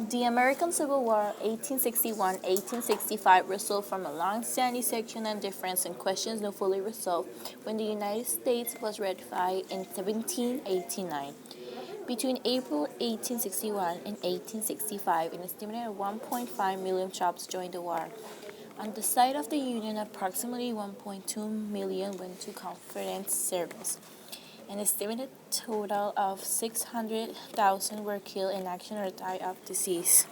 The American Civil War 1861-1865 resulted from a long-standing sectional difference and questions not fully resolved when the United States was ratified in 1789. Between April 1861 and 1865, an estimated 1.5 million troops joined the war. On the side of the Union, approximately 1.2 million went to Confederate service. An estimated total of 600,000 were killed in action or died of disease.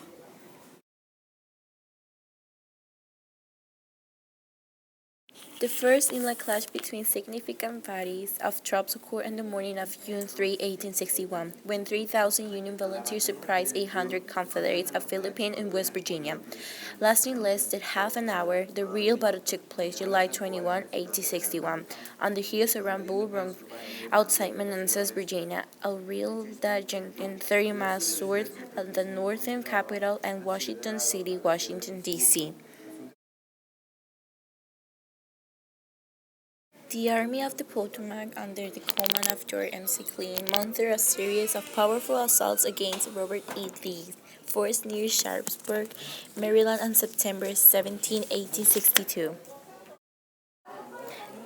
The first inland clash between significant bodies of troops occurred on the morning of June 3, 1861, when 3,000 Union volunteers surprised 800 Confederates of Philippines and West Virginia. Lasting less than half an hour, the real battle took place July 21, 1861, on the hills around Bull Run outside Manassas, Virginia, a real that Jenkins 30 miles south of the northern capital and Washington City, Washington, D.C. The Army of the Potomac, under the command of George M. C. Clinton, mounted a series of powerful assaults against Robert E. Lee's force near Sharpsburg, Maryland on September 17, 1862.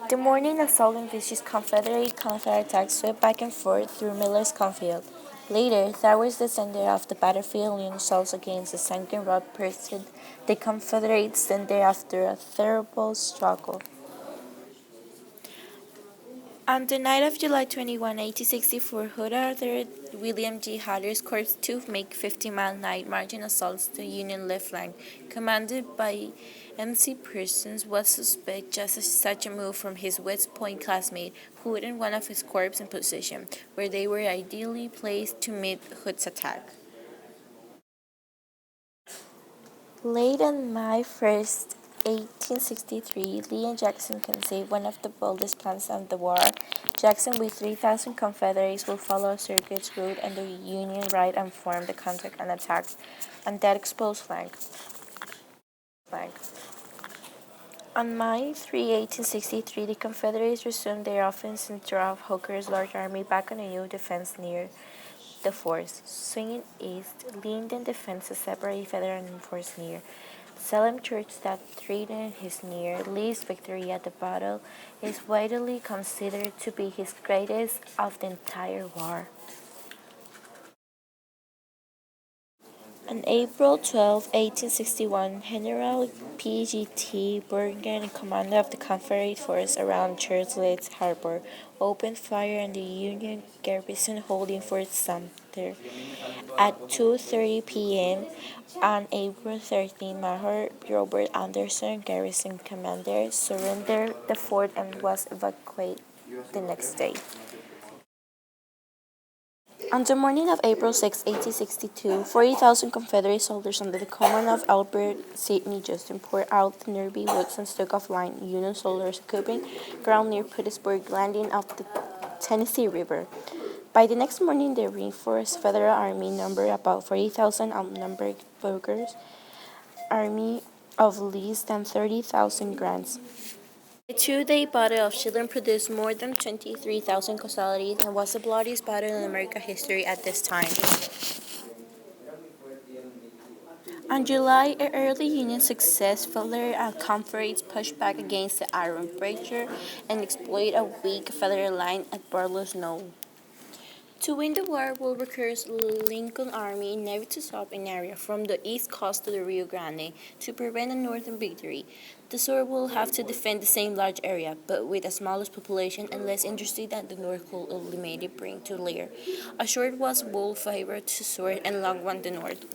The morning assault and vicious Confederate counterattack swept back and forth through Miller's cornfield. Later, towards the center of the battlefield, Union assaults against the sunken road pursued the Confederate center after a terrible struggle. On the night of July 21, 1864, Hood ordered William G. Hatter's corps to make 50-mile night marching assaults to the Union left flank, commanded by M.C. Persons, was suspected just such a move from his West Point classmate, Hood and one of his corps in position, where they were ideally placed to meet Hood's attack. Late on May 1st, 1863, Lee and Jackson conceived one of the boldest plans of the war. Jackson, with 3,000 Confederates, will follow a circuitous route on the Union right and form the contact and attack on that exposed flank. On May 3, 1863, the Confederates resumed their offense and drove Hooker's large army back on a new defense near the force. Swinging east, Lee then defends a separate Federal force near Salem Church that threatened his near. Lee's victory at the battle is widely considered to be his greatest of the entire war. On April 12, 1861, General P.G.T. Burger, commander of the Confederate force around Charlotte Harbor, opened fire on the Union garrison holding Fort Sumter. At 2:30 p.m. on April 13, Major Robert Anderson, garrison commander, surrendered the fort and was evacuated the next day. On the morning of April 6, 1862, 40,000 Confederate soldiers under the command of Albert Sidney Johnston poured out the nearby woods and took offline Union soldiers occupying ground near Petersburg Landing of the Tennessee River. By the next morning, the reinforced Federal Army numbered about 40,000 outnumbered Burger's army of less than 30,000 grants. The two-day Battle of Shiloh produced more than 23,000 casualties and was the bloodiest battle in American history at this time. On July, an early Union success followed a Confederates pushed back against the Iron Breacher and exploited a weak Federal line at Barlow's Knoll. To win the war, Will requires Lincoln Army never to stop an area from the east coast to the Rio Grande to prevent a northern victory. The South will have to defend the same large area, but with a smaller population and less industry than the North could ultimately bring to bear. A short was Wool favored to South and long one the North.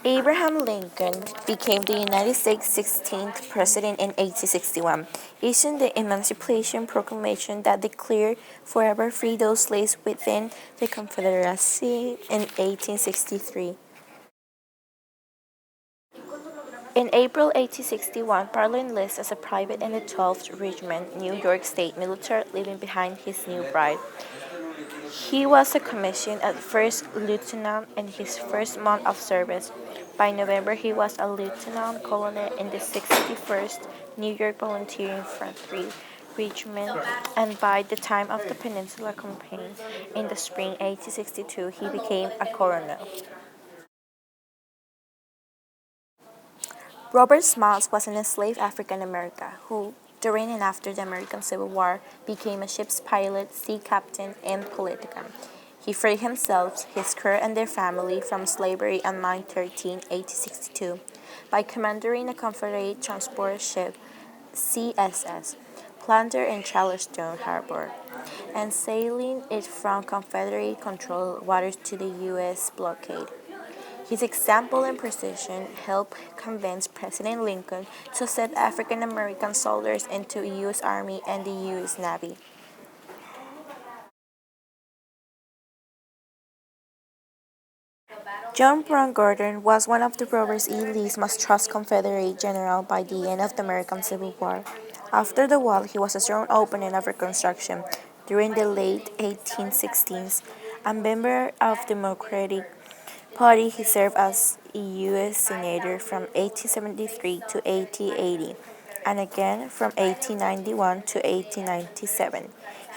Abraham Lincoln became the United States' 16th president in 1861, issuing the Emancipation Proclamation that declared forever free those slaves within the Confederacy in 1863. In April 1861, Parlin enlisted as a private in the 12th Regiment, New York State Military, leaving behind his new bride. He was commissioned as first lieutenant in his first month of service. By November, he was a lieutenant colonel in the 61st New York Volunteer Infantry, Richmond, and by the time of the Peninsula Campaign in the spring 1862, he became a colonel. Robert Smalls was an enslaved African American who, during and after the American Civil War, became a ship's pilot, sea captain, and politician. He freed himself, his crew, and their family from slavery on May 13, 1862, by commanding a Confederate transport ship, CSS, planted in Charleston Harbor, and sailing it from Confederate-controlled waters to the U.S. blockade. His example and precision helped convince President Lincoln to accept African American soldiers into the U.S. Army and the U.S. Navy. John Brown Gordon was one of the Robert E. Lee's most trusted Confederate general by the end of the American Civil War. After the war, he was a strong opponent of Reconstruction. During the late 1860s, a member of the Democratic Party, he served as a U.S. Senator from 1873 to 1880, and again from 1891 to 1897.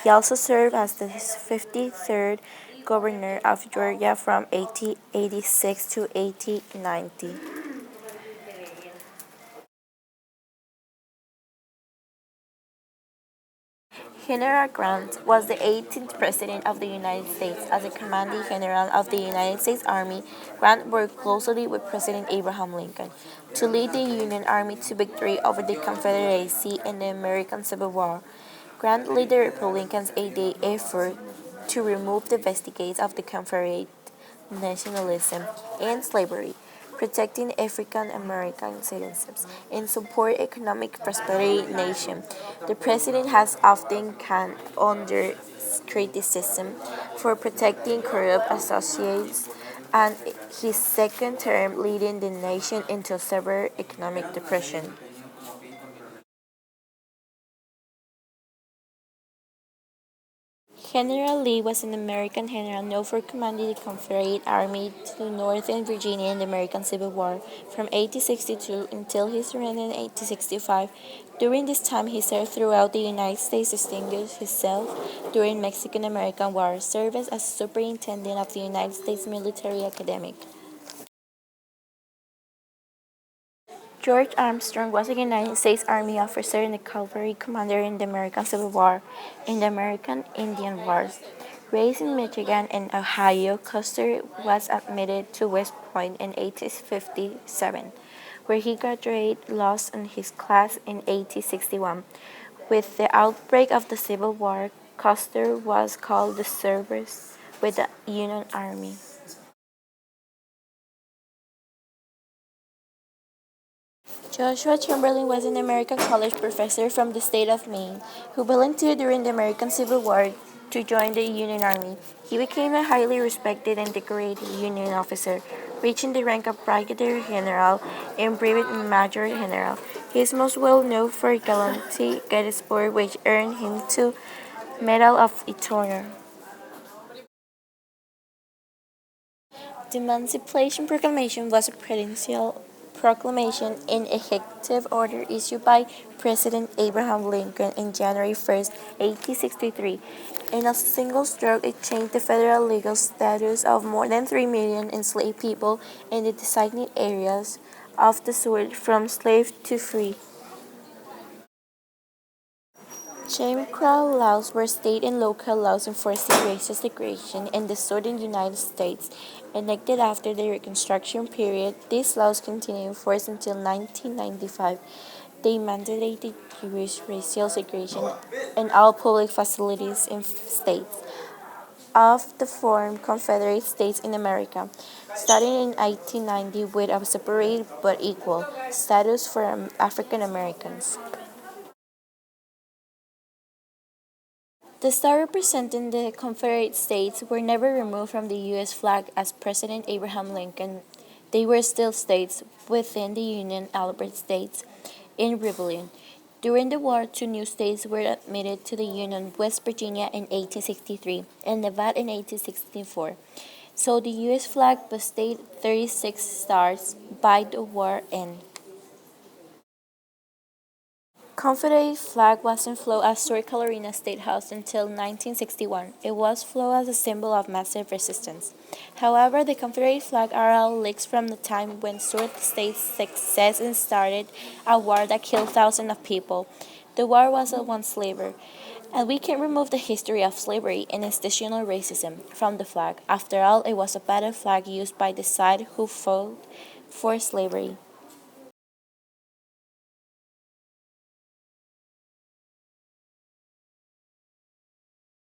He also served as the 53rd Governor of Georgia from 1886 to 1890. General Grant was the 18th President of the United States. As the Commanding General of the United States Army, Grant worked closely with President Abraham Lincoln to lead the Union Army to victory over the Confederacy in the American Civil War. Grant led the Republicans' A-Day effort to remove the vestiges of the Confederate nationalism and slavery, protecting African American citizens, and support economic prosperity nation. The president has often come under criticism for protecting corrupt associates and his second term leading the nation into severe economic depression. General Lee was an American general known for commanding the Confederate Army to Northern Virginia in the American Civil War from 1862 until his surrender in 1865. During this time, he served throughout the United States, distinguished himself during Mexican-American War, served as superintendent of the United States Military Academy. George Armstrong was a United States Army officer and a cavalry commander in the American Civil War and the American Indian Wars. Raised in Michigan and Ohio, Custer was admitted to West Point in 1857, where he graduated law in his class in 1861. With the outbreak of the Civil War, Custer was called to service with the Union Army. Joshua Chamberlain was an American college professor from the state of Maine who volunteered during the American Civil War to join the Union Army. He became a highly respected and decorated Union officer, reaching the rank of Brigadier General and Brevet Major General. He is most well known for gallantry Gettysburg, which earned him two Medal of Honor. The Emancipation Proclamation was a presidential proclamation in executive order issued by President Abraham Lincoln on January 1, 1863. In a single stroke, it changed the federal legal status of more than 3 million enslaved people in the designated areas of the South from slave to free. Jim Crow laws were state and local laws enforcing racial segregation in the southern United States. Enacted after the Reconstruction period, these laws continued in force until 1995. They mandated Jewish racial segregation in all public facilities in states of the former Confederate States in America, starting in 1890 with a separate but equal status for African Americans. The stars representing the Confederate States were never removed from the U.S. flag as President Abraham Lincoln. They were still states within the Union, Albert States, in rebellion. During the war, two new states were admitted to the Union, West Virginia in 1863 and Nevada in 1864. So the U.S. flag boasted 36 stars by the war end. Confederate flag wasn't flown at Stuart Carolina State House until 1961. It was flown as a symbol of massive resistance. However, the Confederate flag are leaks from the time when Stuart State's success and started a war that killed thousands of people. The war was one slavery, and we can remove the history of slavery and institutional racism from the flag. After all, it was a battle flag used by the side who fought for slavery.